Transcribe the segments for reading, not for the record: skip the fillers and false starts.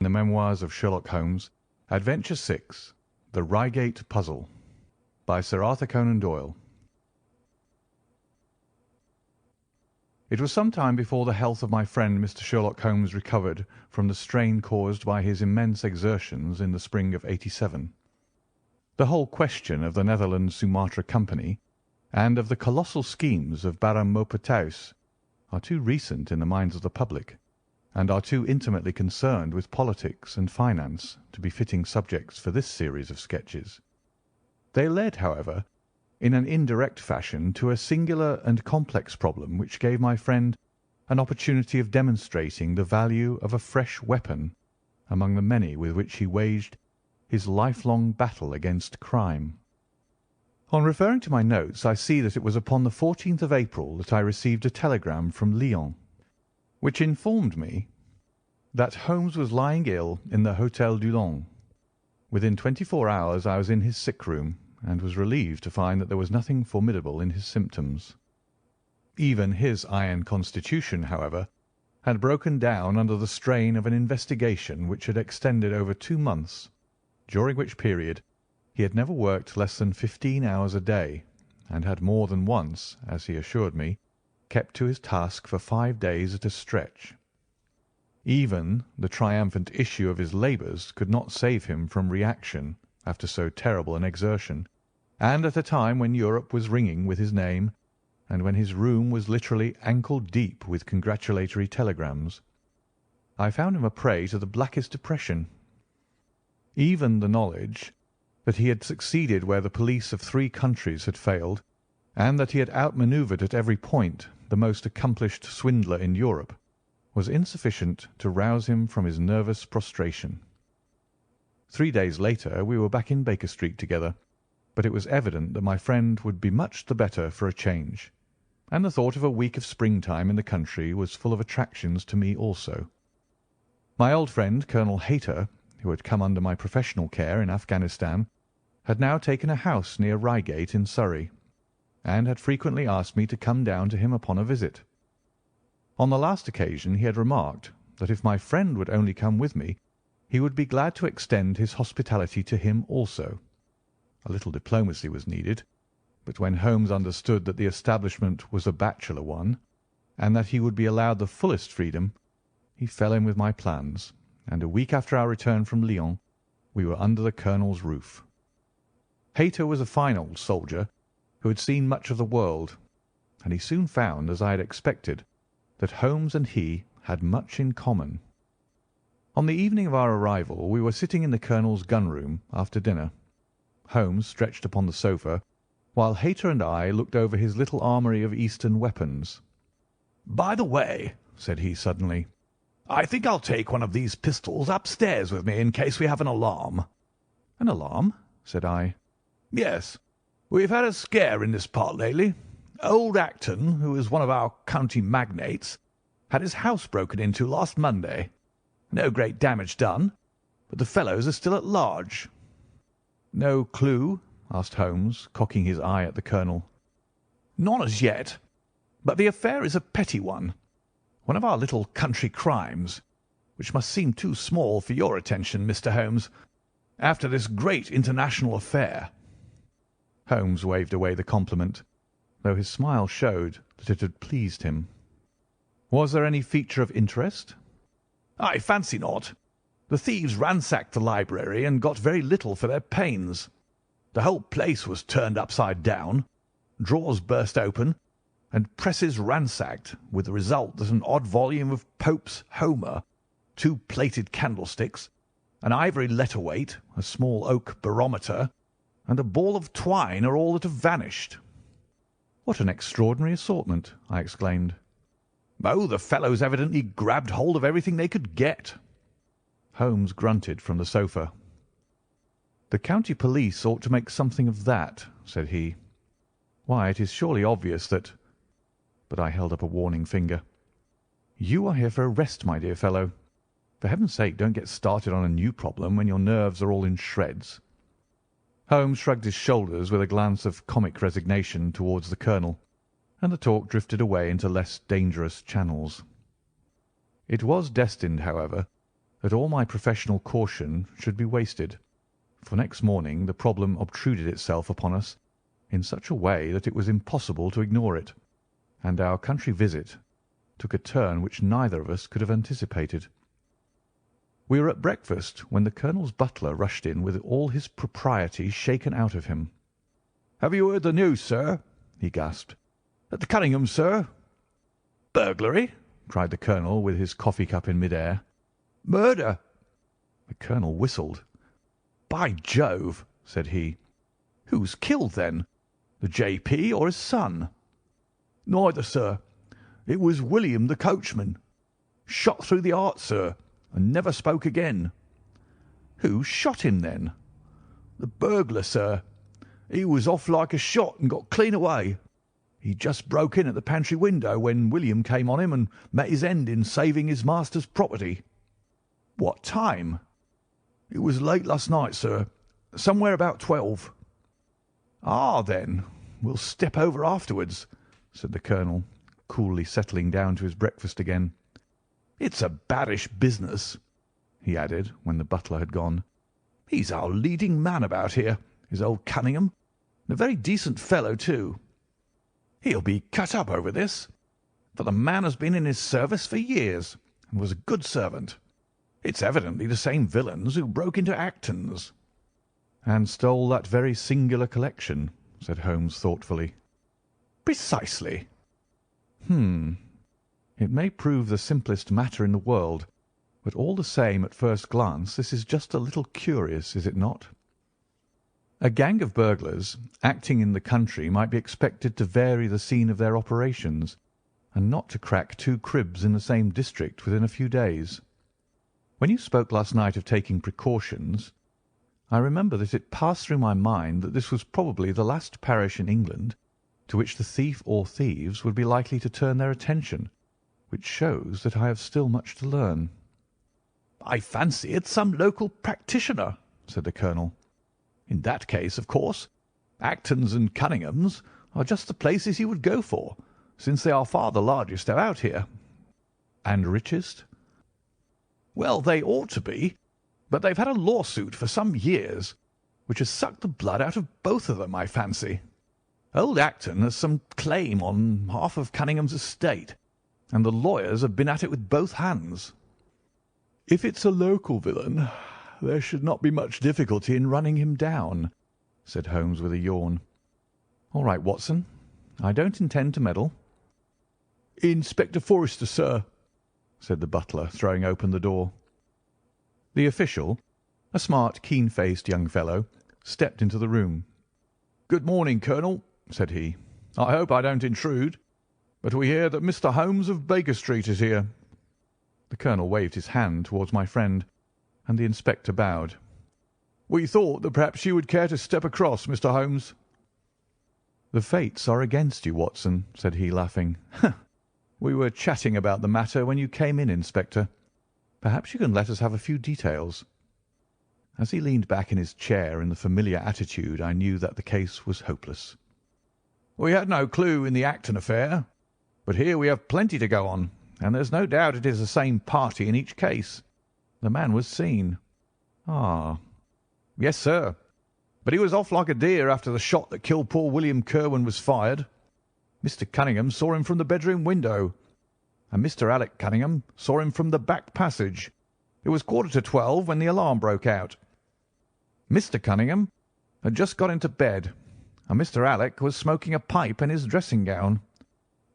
The Memoirs of Sherlock Holmes, Adventure 6, The Reigate Puzzle, by Sir Arthur Conan Doyle. It was some time before the health of my friend Mr. Sherlock Holmes recovered from the strain caused by his immense exertions in the spring of '87. The whole question of the Netherlands Sumatra Company and of the colossal schemes of Baron Maupertuis are too recent in the minds of the public, and are too intimately concerned with politics and finance to be fitting subjects for this series of sketches. They led, however, in an indirect fashion to a singular and complex problem which gave my friend an opportunity of demonstrating the value of a fresh weapon among the many with which he waged his lifelong battle against crime. On referring to my notes, I see that it was upon the 14th of April that I received a telegram from Lyons, which informed me that Holmes was lying ill in the Hôtel Dulong. Within 24 hours I was in his sick room, and was relieved to find that there was nothing formidable in his symptoms. Even his iron constitution, however, had broken down under the strain of an investigation which had extended over 2 months, during which period he had never worked less than 15 hours a day, and had more than once, as he assured me, kept to his task for 5 days at a stretch. Even the triumphant issue of his labours could not save him from reaction after so terrible an exertion, and at a time when Europe was ringing with his name, and when his room was literally ankle-deep with congratulatory telegrams. I found him a prey to the blackest depression. Even the knowledge that he had succeeded where the police of 3 countries had failed, and that he had outmanoeuvred at every point the most accomplished swindler in Europe, was insufficient to rouse him from his nervous prostration. 3 days later we were back in Baker Street together, but it was evident that my friend would be much the better for a change, and the thought of a week of springtime in the country was full of attractions to me also. My old friend Colonel Hayter, who had come under my professional care in Afghanistan, had now taken a house near Reigate in Surrey, and had frequently asked me to come down to him upon a visit. On the last occasion he had remarked that if my friend would only come with me, he would be glad to extend his hospitality to him also. A little diplomacy was needed, but when Holmes understood that the establishment was a bachelor one, and that he would be allowed the fullest freedom, he fell in with my plans, and a week after our return from Lyons we were under the colonel's roof. Hayter was a fine old soldier who had seen much of the world, and he soon found, as I had expected, that Holmes and he had much in common. On the evening of our arrival we were sitting in the colonel's gun-room after dinner, Holmes stretched upon the sofa, while Hayter and I looked over his little armoury of Eastern weapons. "By the way," said he suddenly, "I think I'll take one of these pistols upstairs with me in case we have an alarm." "An alarm?" said I. "Yes. We've had a scare in this part lately. Old Acton, who is one of our county magnates, had his house broken into last Monday. No great damage done, but the fellows are still at large." "No clue?" asked Holmes, cocking his eye at the colonel. "None as yet, but the affair is a petty one. One of our little country crimes, which must seem too small for your attention, Mr. Holmes, after this great international affair." Holmes waved away the compliment, though his smile showed that it had pleased him. "Was there any feature of interest?" "I fancy not. The thieves ransacked the library and got very little for their pains. The whole place was turned upside down, drawers burst open, and presses ransacked, with the result that an odd volume of Pope's Homer, 2 plated candlesticks, an ivory letter-weight, a small oak barometer, and a ball of twine are all that have vanished." "What an extraordinary assortment!" I exclaimed. "Oh, the fellows evidently grabbed hold of everything they could get." Holmes grunted from the sofa. "The county police ought to make something of that," said he. "Why, it is surely obvious that—" But I held up a warning finger. "You are here for a rest, my dear fellow. For heaven's sake, don't get started on a new problem when your nerves are all in shreds." Holmes shrugged his shoulders with a glance of comic resignation towards the colonel, and the talk drifted away into less dangerous channels. It was destined, however, that all my professional caution should be wasted, for next morning the problem obtruded itself upon us in such a way that it was impossible to ignore it, and our country visit took a turn which neither of us could have anticipated. We were at breakfast when the colonel's butler rushed in with all his propriety shaken out of him. "Have you heard the news, sir?" he gasped. "At the Cunninghams, sir." "Burglary!" cried the colonel, with his coffee cup in mid-air. "Murder!" The colonel whistled. "By Jove!" said he. "Who's killed, then? The J.P. or his son?" "Neither, sir. It was William, the coachman. Shot through the heart, sir, and never spoke again." "Who shot him, then?" "The burglar, sir. He was off like a shot and got clean away. He just broke in at the pantry window when William came on him and met his end in saving his master's property." "What time?" "It was late last night, sir. Somewhere about 12. "Ah, then, we'll step over afterwards," said the colonel, coolly settling down to his breakfast again. "It's a baddish business," he added, when the butler had gone. "He's our leading man about here, is old Cunningham, and a very decent fellow, too. He'll be cut up over this, for the man has been in his service for years and was a good servant. It's evidently the same villains who broke into Acton's." "And stole that very singular collection," said Holmes thoughtfully. "Precisely." It may prove the simplest matter in the world, but all the same, at first glance, this is just a little curious, is it not? A gang of burglars acting in the country might be expected to vary the scene of their operations, and not to crack 2 cribs in the same district within a few days. When you spoke last night of taking precautions, I remember that it passed through my mind that this was probably the last parish in England to which the thief or thieves would be likely to turn their attention, which shows that I have still much to learn. "I fancy it's some local practitioner," said the colonel. "In that case, of course, Acton's and Cunningham's are just the places he would go for, since they are far the largest about here." "And richest?" "Well, they ought to be, but they've had a lawsuit for some years, which has sucked the blood out of both of them, I fancy. Old Acton has some claim on half of Cunningham's estate, and the lawyers have been at it with both hands." "If it's a local villain, there should not be much difficulty in running him down," said Holmes with a yawn. "All right, Watson. I don't intend to meddle." "Inspector Forrester, sir," said the butler, throwing open the door. The official, a smart, keen-faced young fellow, stepped into the room. "Good morning, Colonel," said he. "I hope I don't intrude, but we hear that Mr. Holmes of Baker Street is here." The colonel waved his hand towards my friend, and the inspector bowed. "We thought that perhaps you would care to step across, Mr. Holmes." "The fates are against you, Watson," said he, laughing. "We were chatting about the matter when you came in, Inspector. Perhaps you can let us have a few details." As he leaned back in his chair in the familiar attitude, I knew that the case was hopeless. "We had no clue in the Acton affair, but here we have plenty to go on, and there's no doubt it is the same party in each case. The man was seen." "Ah." "Yes, sir, but he was off like a deer after the shot that killed poor William Kirwan was fired. Mr. Cunningham saw him from the bedroom window, and Mr. Alec Cunningham saw him from the back passage. It was 11:45 when the alarm broke out. Mr. Cunningham had just got into bed, and Mr. Alec was smoking a pipe in his dressing gown.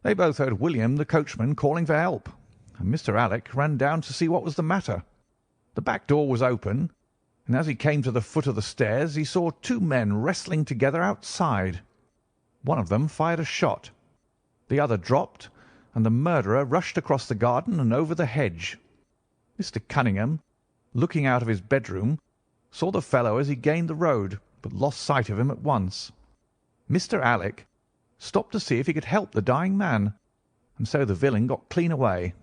They both heard William, the coachman, calling for help, and Mr. Alec ran down to see what was the matter. The back door was open, and as he came to the foot of the stairs he saw 2 men wrestling together outside. One of them fired a shot. The other dropped, and the murderer rushed across the garden and over the hedge. Mr. Cunningham, looking out of his bedroom, saw the fellow as he gained the road, but lost sight of him at once. Mr. Alec stopped to see if he could help the dying man, and so the villain got clean away.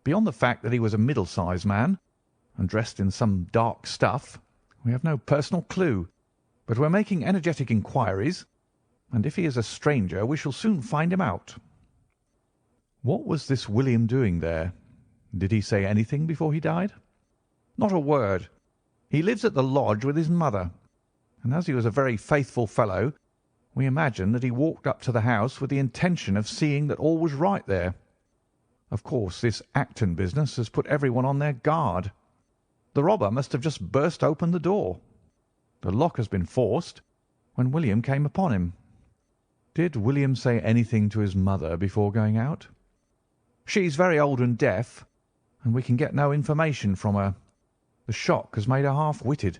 Beyond the fact that he was a middle-sized man, and dressed in some dark stuff, we have no personal clue, but we're making energetic inquiries, and if he is a stranger we shall soon find him out." "What was this William doing there? Did he say anything before he died?" Not a word. He lives at the lodge with his mother, and as he was a very faithful fellow, we imagine that he walked up to the house with the intention of seeing that all was right there. Of course, this Acton business has put everyone on their guard. The robber must have just burst open the door. The lock has been forced when William came upon him." "Did William say anything to his mother before going out?" "She's very old and deaf, and we can get no information from her. The shock has made her half-witted,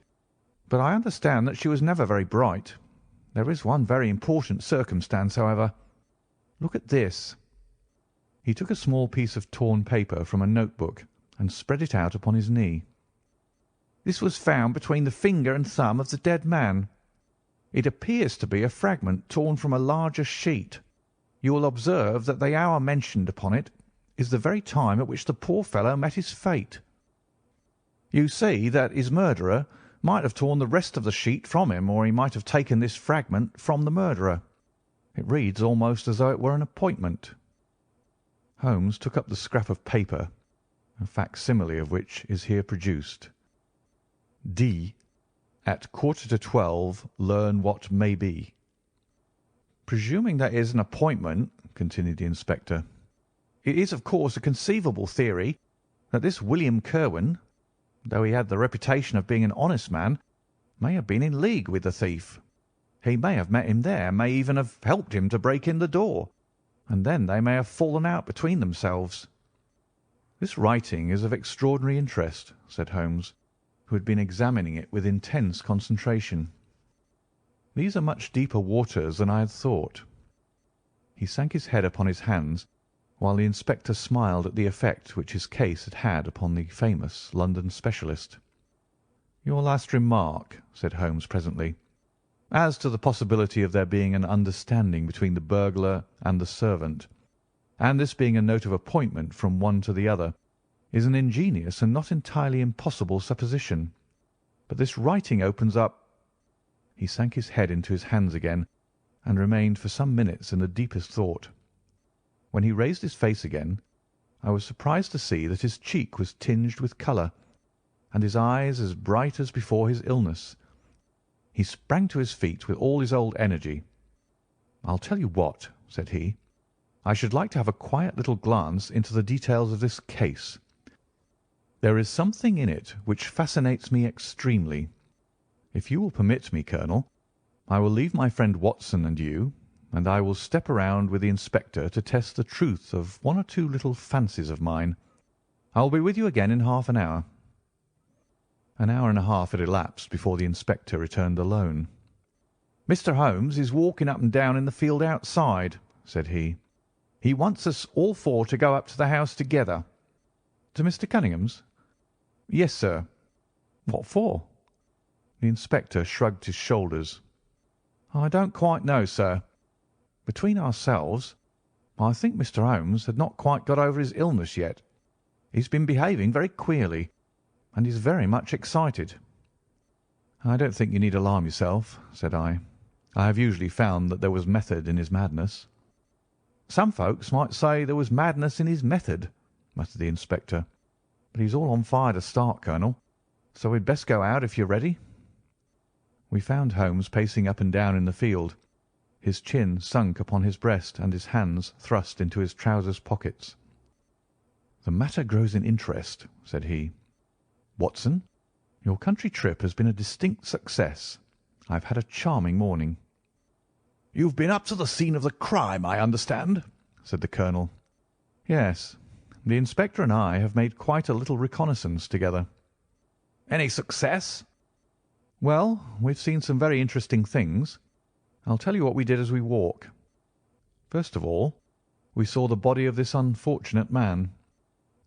but I understand that she was never very bright. There is one very important circumstance, however. Look at this." He took a small piece of torn paper from a notebook and spread it out upon his knee. "This was found between the finger and thumb of the dead man. It appears to be a fragment torn from a larger sheet. You will observe that the hour mentioned upon it is the very time at which the poor fellow met his fate. You see that his murderer might have torn the rest of the sheet from him, or he might have taken this fragment from the murderer. It reads almost as though it were an appointment." Holmes took up the scrap of paper, a facsimile of which is here produced. "D. At 11:45, learn what may be." "Presuming that is an appointment," continued the inspector, "it is of course a conceivable theory that this William Kirwan, though he had the reputation of being an honest man, may have been in league with the thief. He may have met him there, may even have helped him to break in the door, and then they may have fallen out between themselves." "This writing is of extraordinary interest," said Holmes, who had been examining it with intense concentration. "These are much deeper waters than I had thought." He sank his head upon his hands, while the inspector smiled at the effect which his case had had upon the famous London specialist. "Your last remark," said Holmes presently, "as to the possibility of there being an understanding between the burglar and the servant, and this being a note of appointment from one to the other, is an ingenious and not entirely impossible supposition. But this writing opens up—" He sank his head into his hands again, and remained for some minutes in the deepest thought. When he raised his face again, I was surprised to see that his cheek was tinged with colour, and his eyes as bright as before his illness. He sprang to his feet with all his old energy. "I'll tell you what," said he. "I should like to have a quiet little glance into the details of this case. There is something in it which fascinates me extremely. If you will permit me, Colonel, I will leave my friend Watson and you, and I will step around with the inspector to test the truth of one or two little fancies of mine. I will be with you again in half an hour." An hour and a half had elapsed before the inspector returned alone. "Mr. Holmes is walking up and down in the field outside," said he. "He wants us all four to go up to the house together." "To Mr. Cunningham's?" "Yes, sir." "What for?" The inspector shrugged his shoulders. "I don't quite know, sir. Between ourselves, I think Mr. Holmes had not quite got over his illness yet. He's been behaving very queerly, and is very much excited." "I don't think you need alarm yourself," said I. "I have usually found that there was method in his madness." "Some folks might say there was madness in his method," muttered the inspector. "But he's all on fire to start, Colonel, so we'd best go out if you're ready." We found Holmes pacing up and down in the field, his chin sunk upon his breast and his hands thrust into his trousers pockets. "The matter grows in interest," said he. "Watson, your country trip has been a distinct success. I've had a charming morning." "You've been up to the scene of the crime, I understand," said the colonel. "Yes. The inspector and I have made quite a little reconnaissance together." "Any success?" "Well, we've seen some very interesting things. I'll tell you what we did as we walk. First of all, we saw the body of this unfortunate man.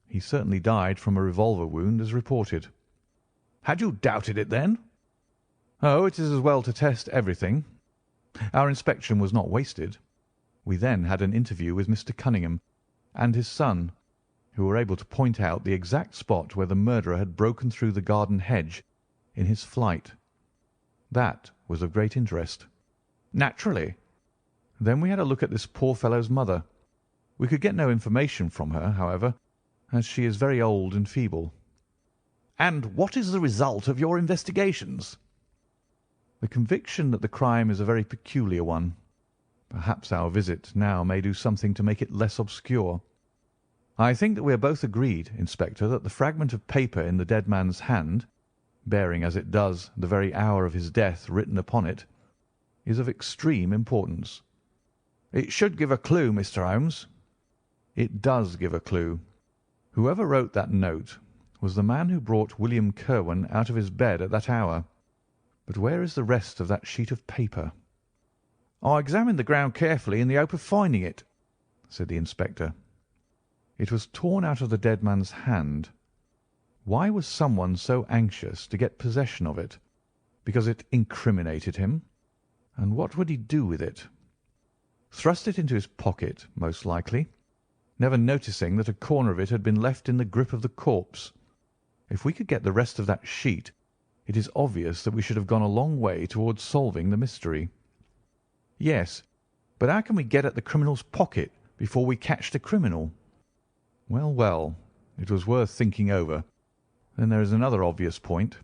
He certainly died from a revolver wound, as reported." "Had you doubted it then?" "Oh, it is as well to test everything. Our inspection was not wasted. We then had an interview with Mr. Cunningham and his son, who were able to point out the exact spot where the murderer had broken through the garden hedge in his flight. That was of great interest." "Naturally." Then we had a look at this poor fellow's mother. We could get no information from her, however, as she is very old and feeble. And what is the result of your investigations?" "The conviction that the crime is a very peculiar one. Perhaps our visit now may do something to make it less obscure. I think that we are both agreed, Inspector, that the fragment of paper in the dead man's hand, bearing as it does the very hour of his death written upon it, is of extreme importance." "It should give a clue, Mr. Holmes." "It does give a clue. Whoever wrote that note was the man who brought William Kirwan out of his bed at that hour. But where is the rest of that sheet of paper?" "I examined the ground carefully in the hope of finding it," said the inspector. "It was torn out of the dead man's hand. Why was someone so anxious to get possession of it? Because it incriminated him? And what would he do with it? Thrust it into his pocket, most likely, never noticing that a corner of it had been left in the grip of the corpse. If we could get the rest of that sheet, it is obvious that we should have gone a long way towards solving the mystery." "Yes, but how can we get at the criminal's pocket before we catch the criminal?" Well, well, it was worth thinking over. Then there is another obvious point.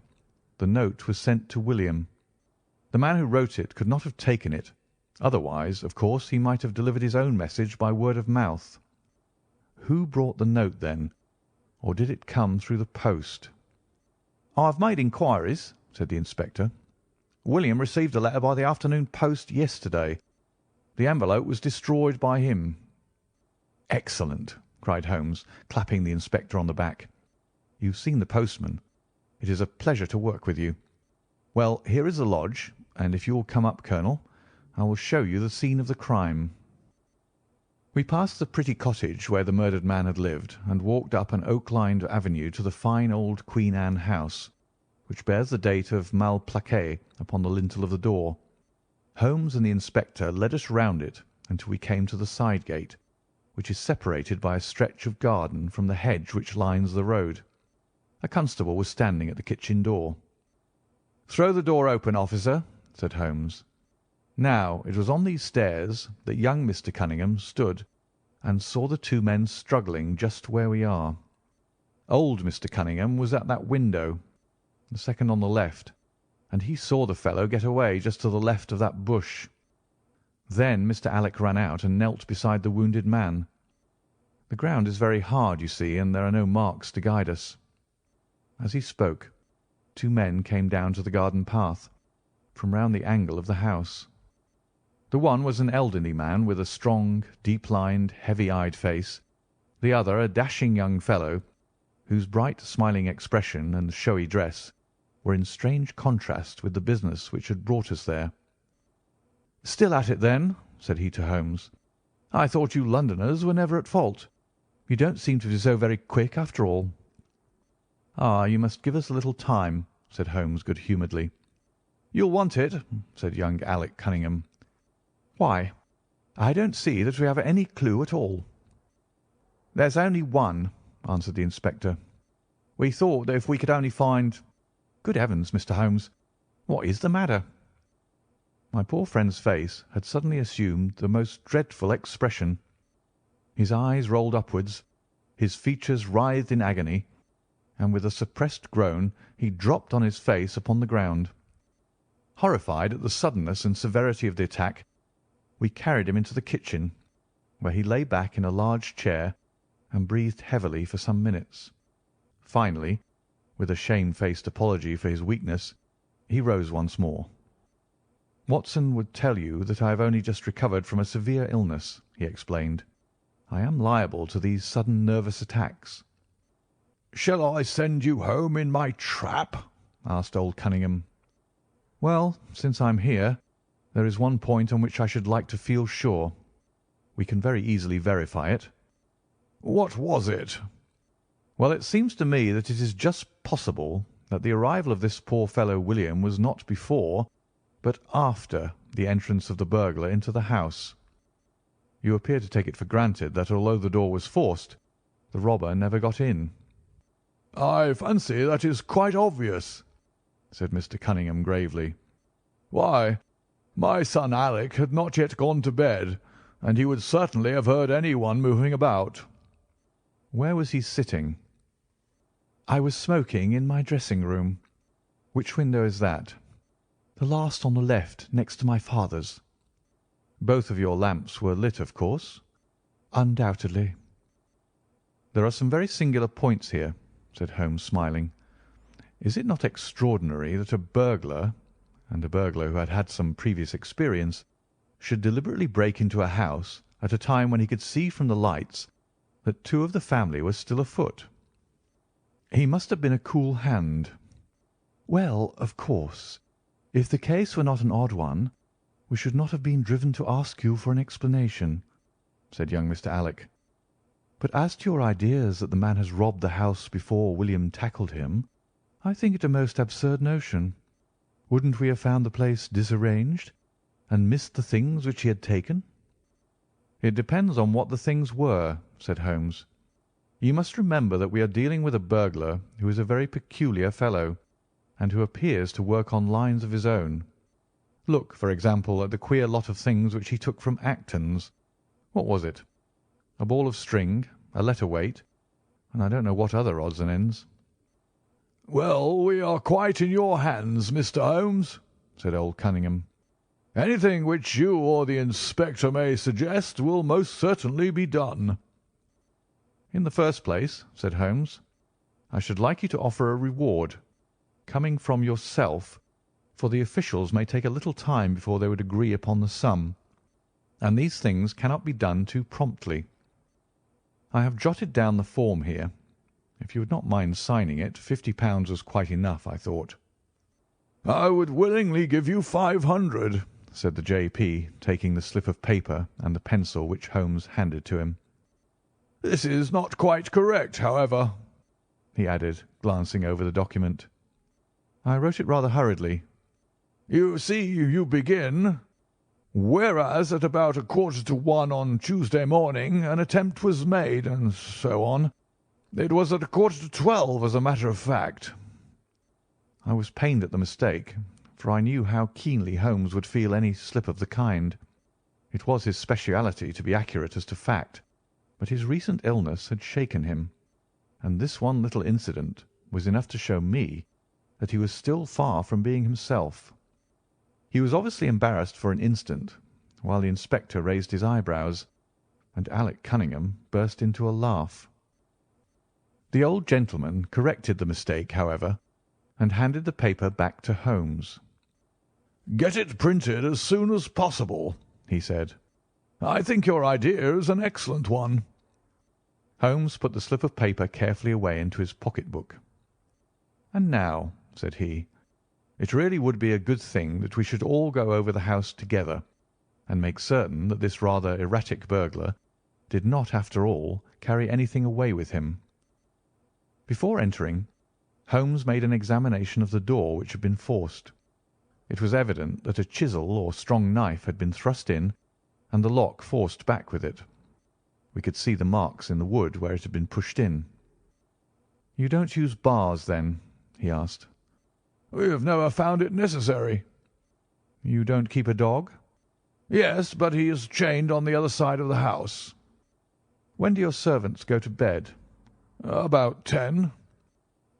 The note was sent to William. The man who wrote it could not have taken it. Otherwise, of course, he might have delivered his own message by word of mouth. Who brought the note, then? Or did it come through the post? "I have made inquiries," said the inspector. "William received a letter by the afternoon post yesterday. The envelope was destroyed by him." "Excellent!" cried Holmes, clapping the inspector on the back. "You've seen the postman. It is a pleasure to work with you. Well, here is the lodge, and if you will come up, Colonel, I will show you the scene of the crime." We passed the pretty cottage where the murdered man had lived, and walked up an oak-lined avenue to the fine old Queen Anne house, which bears the date of Malplaquet upon the lintel of the door. Holmes and the inspector led us round it until we came to the side gate, which is separated by a stretch of garden from the hedge which lines the road. A constable was standing at the kitchen door. "Throw the door open, officer," said Holmes. Now it was on these stairs that young Mr. Cunningham stood and saw the two men struggling just where we are. Old Mr. Cunningham was at that window, the second on the left, and he saw the fellow get away just to the left of that bush. Then Mr. Alec ran out and knelt beside the wounded man. The ground is very hard, you see, and there are no marks to guide us. As he spoke, two men came down to the garden path, from round the angle of the house. The one was an elderly man with a strong, deep-lined, heavy-eyed face, the other a dashing young fellow, whose bright, smiling expression and showy dress were in strange contrast with the business which had brought us there. "Still at it, then?" said he to Holmes. "I thought you Londoners were never at fault. You don't seem to be so very quick, after all." "Ah, you must give us a little time," said Holmes good-humouredly. "You'll want it," said young Alec Cunningham. "Why? I don't see that we have any clue at all." "There's only one," answered the inspector. "We thought that if we could only find— Good heavens, Mr. Holmes, what is the matter?" My poor friend's face had suddenly assumed the most dreadful expression. His eyes rolled upwards, his features writhed in agony, and with a suppressed groan he dropped on his face upon the ground. Horrified at the suddenness and severity of the attack, we carried him into the kitchen, where he lay back in a large chair and breathed heavily for some minutes. Finally, with a shamefaced apology for his weakness, he rose once more. "Watson would tell you that I have only just recovered from a severe illness," he explained. "I am liable to these sudden nervous attacks." "Shall I send you home in my trap?" asked old Cunningham. "Well, since I'm here, there is one point on which I should like to feel sure. We can very easily verify it." "What was it?" "Well, it seems to me that it is just possible that the arrival of this poor fellow William was not before, but after the entrance of the burglar into the house. You appear to take it for granted that although the door was forced, the robber never got in." "I fancy that is quite obvious," said Mr. Cunningham gravely. "Why, my son Alec had not yet gone to bed, and he would certainly have heard anyone moving about." "Where was he sitting?" "I was smoking in my dressing-room." "Which window is that?" "The last on the left, next to my father's." "Both of your lamps were lit, of course?" "Undoubtedly." "There are some very singular points here," said Holmes, smiling. "Is it not extraordinary that a burglar, and a burglar who had had some previous experience, should deliberately break into a house at a time when he could see from the lights that two of the family were still afoot? He must have been a cool hand." "Well, of course, if the case were not an odd one, we should not have been driven to ask you for an explanation," said young Mr. Alec. "But as to your ideas that the man has robbed the house before William tackled him, I think it a most absurd notion. Wouldn't we have found the place disarranged, and missed the things which he had taken?" "It depends on what the things were," said Holmes. "You must remember that we are dealing with a burglar who is a very peculiar fellow, and who appears to work on lines of his own. Look, for example, at the queer lot of things which he took from Acton's. What was it? A ball of string, a letter weight, and I don't know what other odds and ends." "Well, we are quite in your hands, Mr. Holmes," said old Cunningham. "Anything which you or the inspector may suggest will most certainly be done." "In the first place," said Holmes, "I should like you to offer a reward, coming from yourself, for the officials may take a little time before they would agree upon the sum, and these things cannot be done too promptly. I have jotted down the form here. If you would not mind signing it, £50 was quite enough, I thought." "I would willingly give you 500, said the J.P., taking the slip of paper and the pencil which Holmes handed to him. "This is not quite correct, however," he added, glancing over the document. "I wrote it rather hurriedly." "You see, you begin, 'Whereas at about 1:45 on Tuesday morning an attempt was made,' and so on. It was at 11:45, as a matter of fact." I was pained at the mistake, for I knew how keenly Holmes would feel any slip of the kind. It was his speciality to be accurate as to fact, but his recent illness had shaken him, and this one little incident was enough to show me that he was still far from being himself. He was obviously embarrassed for an instant, while the inspector raised his eyebrows, and Alec Cunningham burst into a laugh. The old gentleman corrected the mistake, however, and handed the paper back to Holmes. "Get it printed as soon as possible," he said. "I think your idea is an excellent one." Holmes put the slip of paper carefully away into his pocket-book. "And now," said he, "it really would be a good thing that we should all go over the house together, and make certain that this rather erratic burglar did not, after all, carry anything away with him." Before entering, Holmes made an examination of the door which had been forced. It was evident that a chisel or strong knife had been thrust in and the lock forced back with it. We could see the marks in the wood where it had been pushed in. "You don't use bars, then?" he asked. "We have never found it necessary." "You don't keep a dog?" "Yes, but he is chained on the other side of the house." "When do your servants go to bed?" "About 10.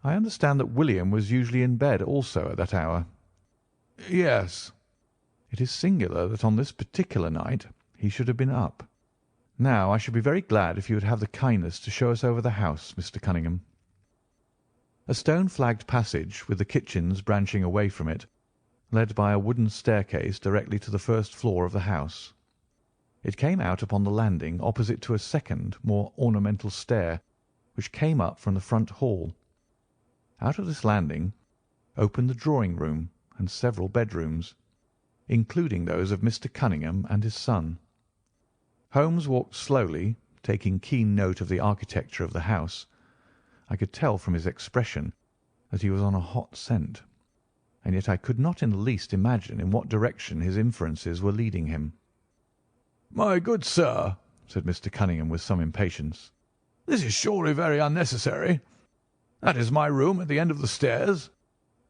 "I understand that William was usually in bed also at that hour." "Yes." "It is singular that on this particular night he should have been up. Now, I should be very glad if you would have the kindness to show us over the house, Mr. Cunningham." A stone-flagged passage, with the kitchens branching away from it, led by a wooden staircase directly to the first floor of the house. It came out upon the landing opposite to a second, more ornamental stair, which came up from the front hall. Out of this landing opened the drawing-room and several bedrooms, including those of Mr. Cunningham and his son. Holmes walked slowly, taking keen note of the architecture of the house. I could tell from his expression that he was on a hot scent, and yet I could not in the least imagine in what direction his inferences were leading him. "My good sir," said Mr. Cunningham with some impatience, "this is surely very unnecessary. That is my room at the end of the stairs,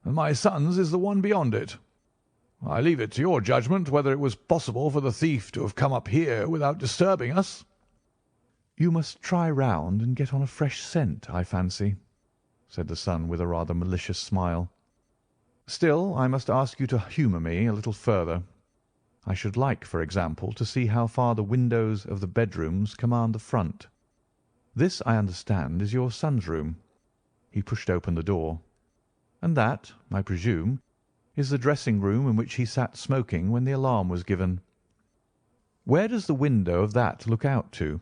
and my son's is the one beyond it. I leave it to your judgment whether it was possible for the thief to have come up here without disturbing us." "You must try round and get on a fresh scent, I fancy." said the son with a rather malicious smile. "Still, I must ask you to humour me a little further. I should like, for example, to see how far the windows of the bedrooms command the front. This, I understand, is your son's room." He pushed open the door. "And that, I presume, is the dressing-room in which he sat smoking when the alarm was given. Where does the window of that look out to?"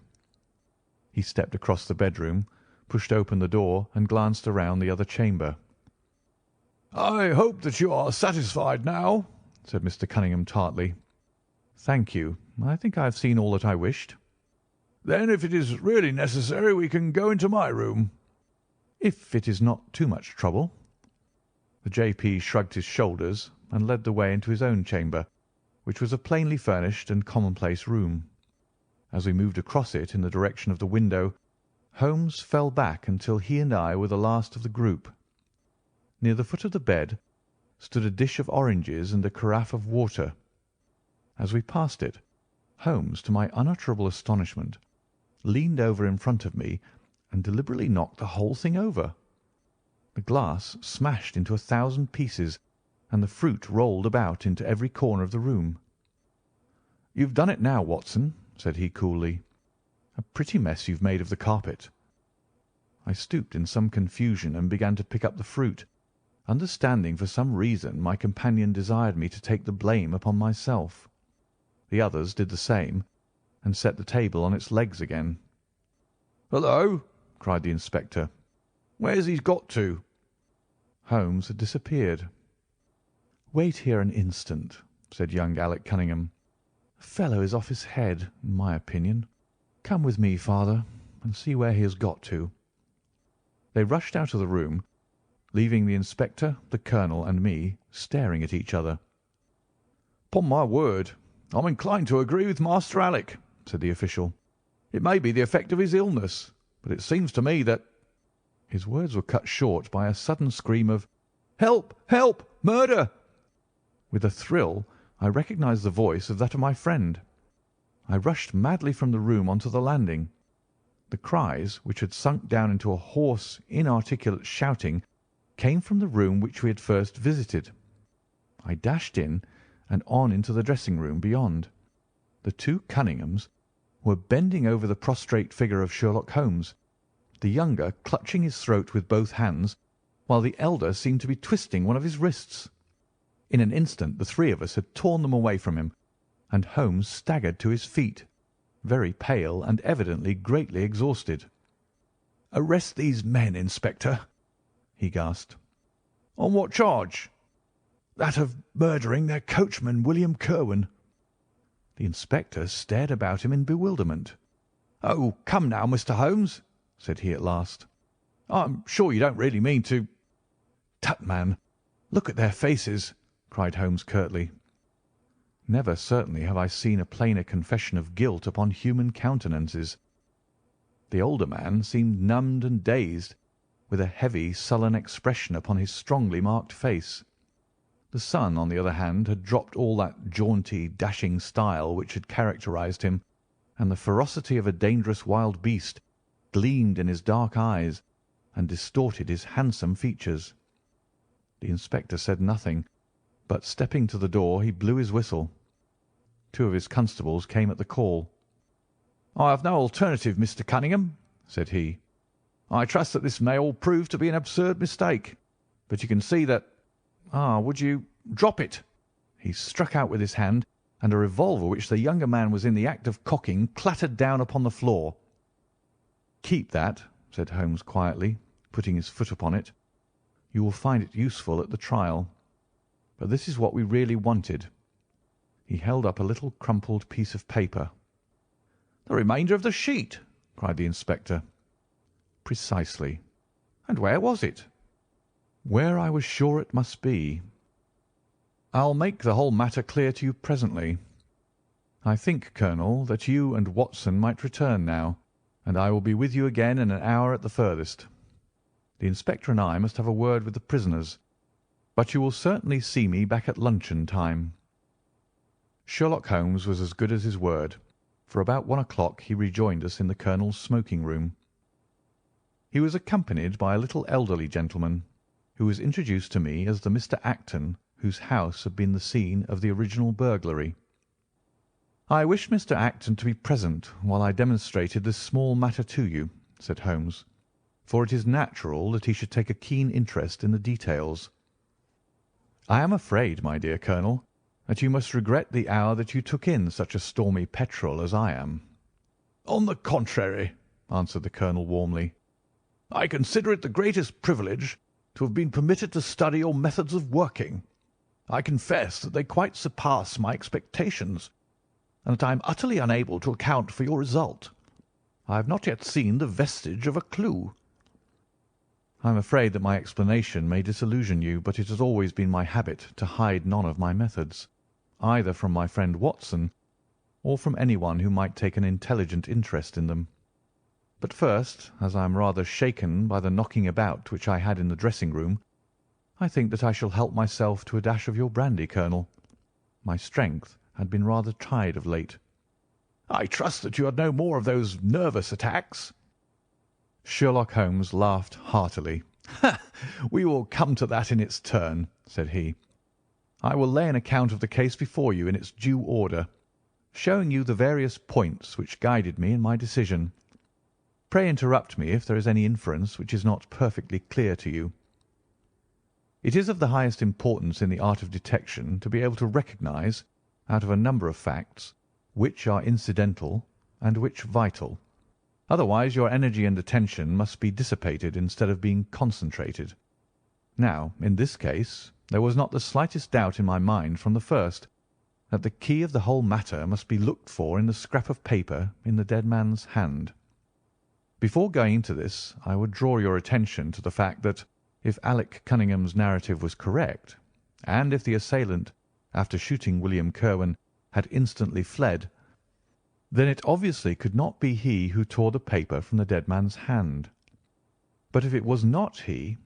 He stepped across the bedroom, pushed open the door, and glanced around the other chamber. "I hope that you are satisfied now," said Mr. Cunningham tartly. "Thank you. I think I have seen all that I wished." "Then if it is really necessary we can go into my room." "If it is not too much trouble." The J.P. shrugged his shoulders and led the way into his own chamber, which was a plainly furnished and commonplace room. As we moved across it in the direction of the window, Holmes fell back until he and I were the last of the group. Near the foot of the bed stood a dish of oranges and a carafe of water. As we passed it, Holmes, to my unutterable astonishment, leaned over in front of me and deliberately knocked the whole thing over. The glass smashed into 1,000 pieces, and the fruit rolled about into every corner of the room. "You've done it now, Watson," said he coolly. "A pretty mess you've made of the carpet." I stooped in some confusion and began to pick up the fruit, understanding for some reason my companion desired me to take the blame upon myself. The others did the same, and set the table on its legs again. "Hullo!" cried the inspector. "Where's he got to?" Holmes had disappeared. "Wait here an instant," said young Alec Cunningham. "The fellow is off his head, in my opinion. Come with me, father, and see where he has got to." They rushed out of the room, leaving the inspector, the colonel, and me staring at each other. "'Pon my word, I'm inclined to agree with Master Alec," said the official. "It may be the effect of his illness, but it seems to me that—" His words were cut short by a sudden scream of "Help! Help! Murder!" With a thrill, I recognised the voice of that of my friend. I rushed madly from the room onto the landing. The cries, which had sunk down into a hoarse, inarticulate shouting, came from the room which we had first visited. I dashed in and on into the dressing-room beyond. The two Cunninghams were bending over the prostrate figure of Sherlock Holmes, the younger clutching his throat with both hands, while the elder seemed to be twisting one of his wrists. In an instant the three of us had torn them away from him, and Holmes staggered to his feet, very pale and evidently greatly exhausted. "Arrest these men, Inspector," he gasped. "On what charge?" "That of murdering their coachman, William Kirwan." The inspector stared about him in bewilderment. "Oh, come now, Mr. Holmes," said he at last. "I'm sure you don't really mean to—" "Tut, man, look at their faces," cried Holmes curtly. Never certainly have I seen a plainer confession of guilt upon human countenances. The older man seemed numbed and dazed, with a heavy, sullen expression upon his strongly marked face. The son, on the other hand, had dropped all that jaunty, dashing style which had characterized him, and the ferocity of a dangerous wild beast gleamed in his dark eyes and distorted his handsome features. The inspector said nothing, but stepping to the door he blew his whistle. Two of his constables came at the call. "I have no alternative, Mr. Cunningham," said he. "I trust that this may all prove to be an absurd mistake, but you can see that— would you drop it?" He struck out with his hand, and a revolver which the younger man was in the act of cocking clattered down upon the floor. "Keep that," said Holmes quietly, putting his foot upon it. "You will find it useful at the trial. But this is what we really wanted." He held up a little crumpled piece of paper. "The remainder of the sheet!" cried the inspector. "Precisely." "And where was it?" "Where I was sure it must be. I'll make the whole matter clear to you presently. I think, Colonel, that you and Watson might return now, and I will be with you again in an hour at the furthest. The inspector and I must have a word with the prisoners, but you will certainly see me back at luncheon time." Sherlock Holmes was as good as his word, for about 1 o'clock he rejoined us in the colonel's smoking room. He was accompanied by a little elderly gentleman, who was introduced to me as the Mr. Acton whose house had been the scene of the original burglary. "I wish Mr. Acton to be present while I demonstrated this small matter to you," said Holmes, "for it is natural that he should take a keen interest in the details. I am afraid, my dear Colonel, that you must regret the hour that you took in such a stormy petrel as I am." "On the contrary," answered the Colonel warmly, "I consider it the greatest privilege to have been permitted to study your methods of working. I confess that they quite surpass my expectations, and that I am utterly unable to account for your result. I have not yet seen the vestige of a clue." "I am afraid that my explanation may disillusion you, but it has always been my habit to hide none of my methods, either from my friend Watson or from anyone who might take an intelligent interest in them. But first, as I am rather shaken by the knocking about which I had in the dressing-room, I think that I shall help myself to a dash of your brandy, Colonel. My strength had been rather tried of late." "I trust that you had no more of those nervous attacks." Sherlock Holmes laughed heartily. "We will come to that in its turn," said he. "I will lay an account of the case before you in its due order, showing you the various points which guided me in my decision. Pray interrupt me if there is any inference which is not perfectly clear to you. It is of the highest importance in the art of detection to be able to recognize, out of a number of facts, which are incidental and which vital. Otherwise your energy and attention must be dissipated instead of being concentrated. Now, in this case, there was not the slightest doubt in my mind from the first that the key of the whole matter must be looked for in the scrap of paper in the dead man's hand. Before going into this, I would draw your attention to the fact that, if Alec Cunningham's narrative was correct, and if the assailant, after shooting William Kirwan, had instantly fled, then it obviously could not be he who tore the paper from the dead man's hand. But if it was not he,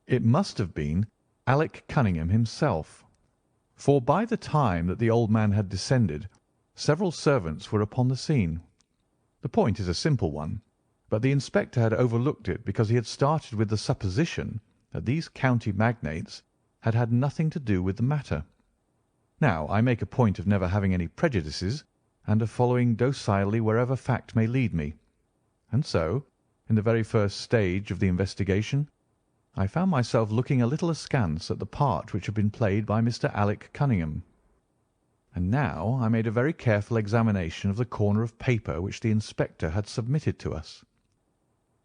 it must have been Alec Cunningham himself, for by the time that the old man had descended, several servants were upon the scene. The point is a simple one, but the inspector had overlooked it because he had started with the supposition that these county magnates had had nothing to do with the matter. Now, I make a point of never having any prejudices, and of following docilely wherever fact may lead me. And so, in the very first stage of the investigation, I found myself looking a little askance at the part which had been played by Mr. Alec Cunningham. And now I made a very careful examination of the corner of paper which the inspector had submitted to us.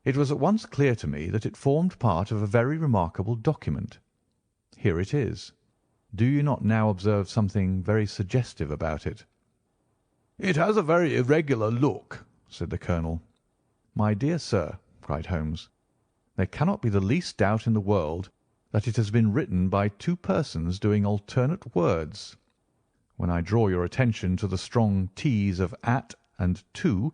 It was at once clear to me that it formed part of a very remarkable document. Here it is. Do you not now observe something very suggestive about it?" "It has a very irregular look," said the Colonel. "My dear sir," cried Holmes, "there cannot be the least doubt in the world that it has been written by two persons doing alternate words. When I draw your attention to the strong T's of at and to,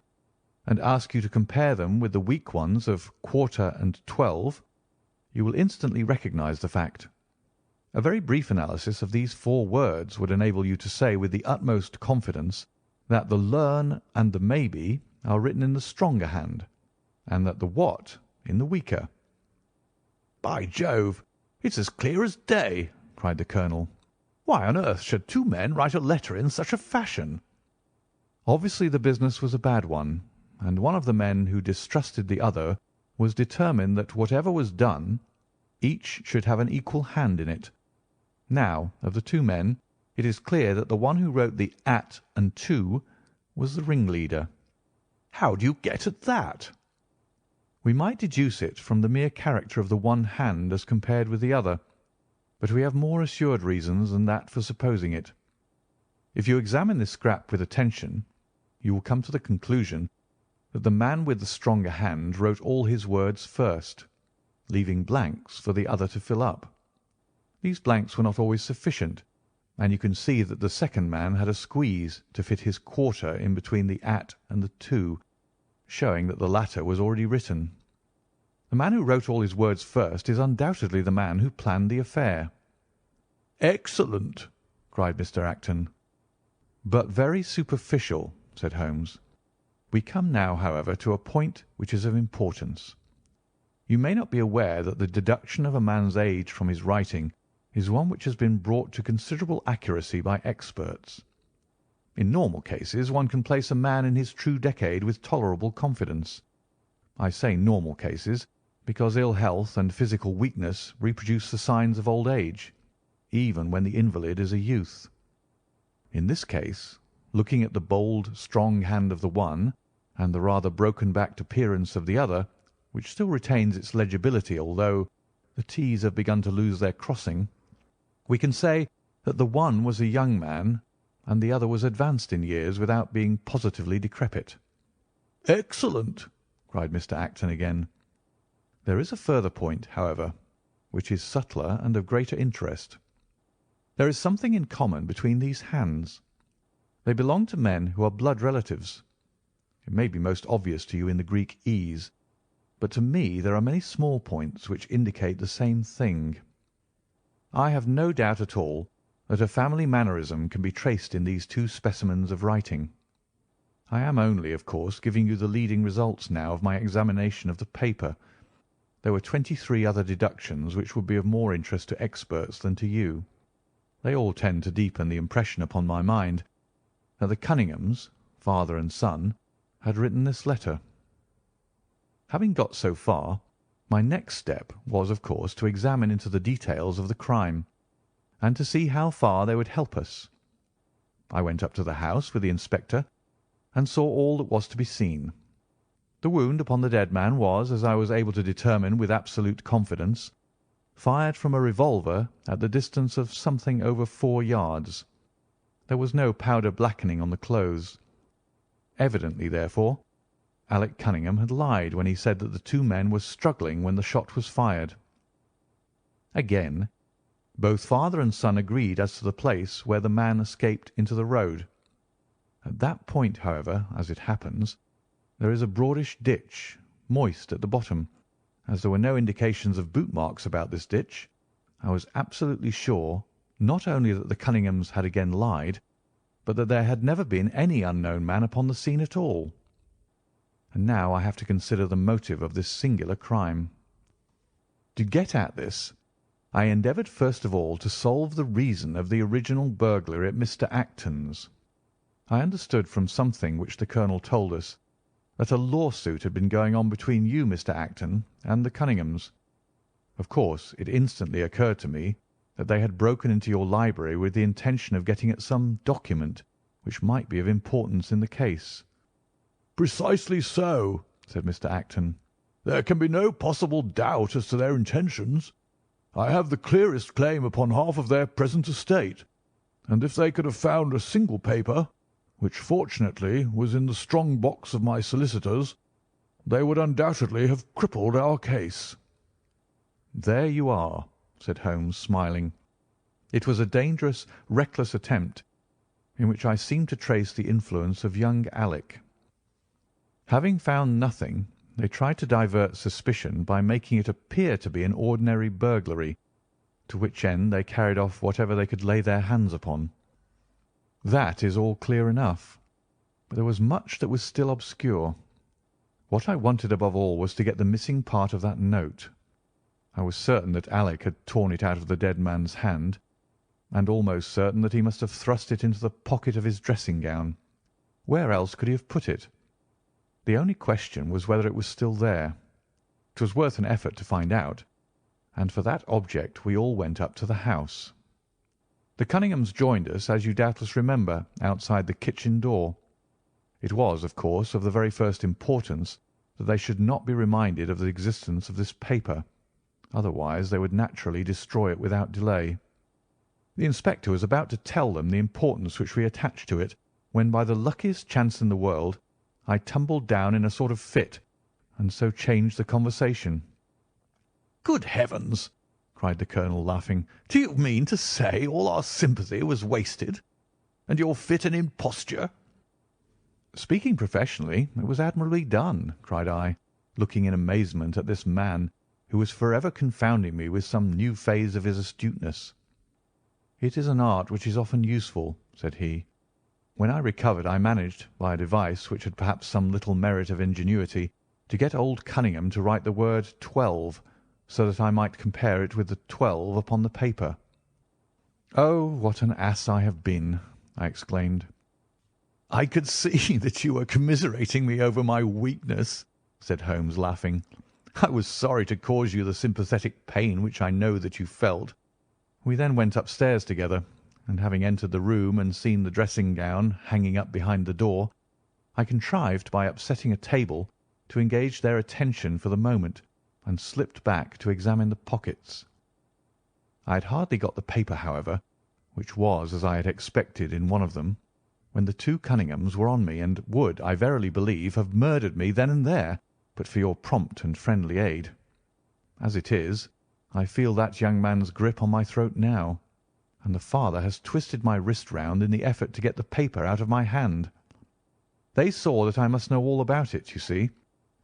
and ask you to compare them with the weak ones of quarter and 12, you will instantly recognize the fact. A very brief analysis of these four words would enable you to say with the utmost confidence that the learn and the maybe are written in the stronger hand, and that the what in the weaker." "By Jove, it's as clear as day," cried the Colonel. "Why on earth should two men write a letter in such a fashion?" Obviously the business was a bad one, and one of the men who distrusted the other was determined that whatever was done, each should have an equal hand in it. Now, of the two men, it is clear that the one who wrote the at and to was the ringleader. "How do you get at that?" We might deduce it from the mere character of the one hand as compared with the other, but we have more assured reasons than that for supposing it. If you examine this scrap with attention, you will come to the conclusion that the man with the stronger hand wrote all his words first, leaving blanks for the other to fill up. These blanks were not always sufficient, and you can see that the second man had a squeeze to fit his quarter in between the at and the to, showing that the latter was already written. The man who wrote all his words first is undoubtedly the man who planned the affair." "Excellent!" cried Mr. Acton. "But very superficial," said Holmes. "We come now, however, to a point which is of importance. You may not be aware that the deduction of a man's age from his writing is one which has been brought to considerable accuracy by experts. In normal cases one can place a man in his true decade with tolerable confidence. I say normal cases, because ill health and physical weakness reproduce the signs of old age, even when the invalid is a youth. In this case, looking at the bold, strong hand of the one, and the rather broken-backed appearance of the other, which still retains its legibility although the T's have begun to lose their crossing, we can say that the one was a young man and the other was advanced in years without being positively decrepit. "Excellent!" cried Mr. Acton again. There is a further point, however, which is subtler and of greater interest. There is something in common between these hands. They belong to men who are blood relatives. It may be most obvious to you in the Greek E's, but to me there are many small points which indicate the same thing. I have no doubt at all that a family mannerism can be traced in these two specimens of writing. I am only, of course, giving you the leading results now of my examination of the paper. There were 23 other deductions which would be of more interest to experts than to you. They all tend to deepen the impression upon my mind that the Cunninghams, father and son, had written this letter. Having got so far, my next step was, of course, to examine into the details of the crime, and to see how far they would help us. I went up to the house with the inspector, and saw all that was to be seen. The wound upon the dead man was, as I was able to determine with absolute confidence, fired from a revolver at the distance of something over 4 yards. There was no powder blackening on the clothes. Evidently, therefore, Alec Cunningham had lied when he said that the two men were struggling when the shot was fired. Again, both father and son agreed as to the place where the man escaped into the road. At that point, however, as it happens, there is a broadish ditch, moist at the bottom. As there were no indications of boot marks about this ditch, I was absolutely sure not only that the Cunninghams had again lied, but that there had never been any unknown man upon the scene at all. And now I have to consider the motive of this singular crime. To get at this, I endeavoured first of all to solve the reason of the original burglary at Mr. Acton's. I understood from something which the colonel told us that a lawsuit had been going on between you, Mr. Acton, and the Cunninghams. Of course, it instantly occurred to me that they had broken into your library with the intention of getting at some document which might be of importance in the case. "Precisely so," said Mr. Acton. "There can be no possible doubt as to their intentions. I have the clearest claim upon half of their present estate, and if they could have found a single paper, which fortunately was in the strong box of my solicitors, they would undoubtedly have crippled our case." "There you are," said Holmes, smiling. "It was a dangerous, reckless attempt, in which I seem to trace the influence of young Alec. Having found nothing, they tried to divert suspicion by making it appear to be an ordinary burglary, to which end they carried off whatever they could lay their hands upon. That is all clear enough, but there was much that was still obscure. What I wanted above all was to get the missing part of that note. I was certain that Alec had torn it out of the dead man's hand, and almost certain that he must have thrust it into the pocket of his dressing gown. Where else could he have put it? The only question was whether it was still there. It was worth an effort to find out, and for that object we all went up to the house. The Cunninghams joined us, as you doubtless remember, outside the kitchen door. It was, of course, of the very first importance that they should not be reminded of the existence of this paper, otherwise they would naturally destroy it without delay. The inspector was about to tell them the importance which we attached to it, when by the luckiest chance in the world I tumbled down in a sort of fit, and so changed the conversation. "Good heavens!" cried the colonel, laughing. "Do you mean to say all our sympathy was wasted, and your fit an imposture?" "Speaking professionally, it was admirably done," cried I, looking in amazement at this man who was forever confounding me with some new phase of his astuteness. "It is an art which is often useful," said he. "When I recovered I managed, by a device which had perhaps some little merit of ingenuity, to get old Cunningham to write the word 12, so that I might compare it with the 12 upon the paper. "Oh, what an ass I have been!" I exclaimed. "I could see that you were commiserating me over my weakness," said Holmes, laughing. "I was sorry to cause you the sympathetic pain which I know that you felt." We then went upstairs together, and having entered the room and seen the dressing-gown hanging up behind the door, I contrived by upsetting a table to engage their attention for the moment, and slipped back to examine the pockets. I had hardly got the paper, however, which was, as I had expected, in one of them, when the two Cunninghams were on me, and would, I verily believe, have murdered me then and there, but for your prompt and friendly aid. As it is, I feel that young man's grip on my throat now, and the father has twisted my wrist round in the effort to get the paper out of my hand. They saw that I must know all about it, you see,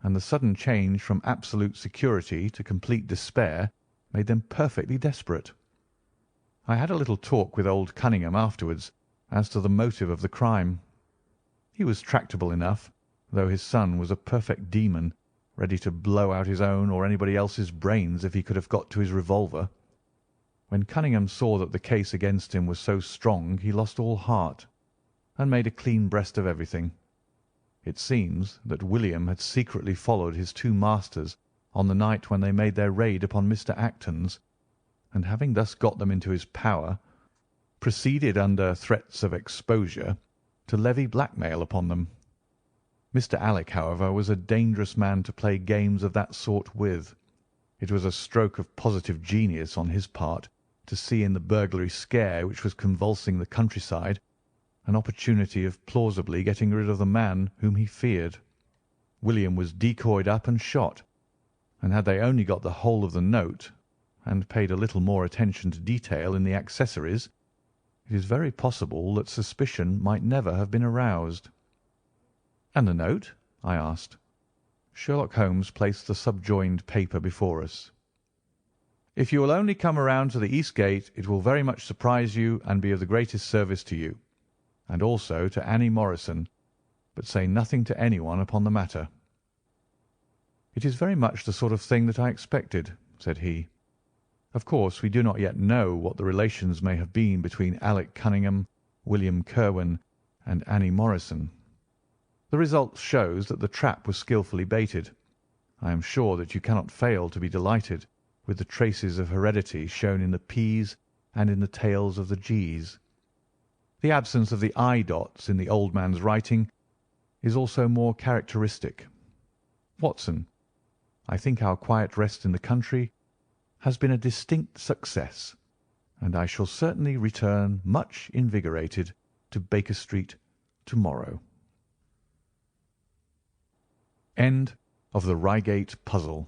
and the sudden change from absolute security to complete despair made them perfectly desperate. I had a little talk with old Cunningham afterwards as to the motive of the crime. He was tractable enough, though his son was a perfect demon, ready to blow out his own or anybody else's brains if he could have got to his revolver. When Cunningham saw that the case against him was so strong, he lost all heart, and made a clean breast of everything. It seems that William had secretly followed his two masters on the night when they made their raid upon Mr. Acton's, and having thus got them into his power, proceeded under threats of exposure to levy blackmail upon them. Mr. Alec, however, was a dangerous man to play games of that sort with. It was a stroke of positive genius on his part to see in the burglary scare which was convulsing the countryside an opportunity of plausibly getting rid of the man whom he feared. William was decoyed up and shot, and had they only got the whole of the note, and paid a little more attention to detail in the accessories, it is very possible that suspicion might never have been aroused. "And the note?" I asked. Sherlock Holmes placed the subjoined paper before us. "If you will only come around to the east gate, it will very much surprise you and be of the greatest service to you, and also to Annie Morrison, but say nothing to anyone upon the matter." "It is very much the sort of thing that I expected," said he. "Of course, we do not yet know what the relations may have been between Alec Cunningham, William Kirwan, and Annie Morrison. The result shows that the trap was skilfully baited. I am sure that you cannot fail to be delighted with the traces of heredity shown in the P's and in the tails of the G's. The absence of the I dots in the old man's writing is also more characteristic. Watson, I think our quiet rest in the country has been a distinct success, and I shall certainly return much invigorated to Baker Street to-morrow." End of the Reigate Puzzle.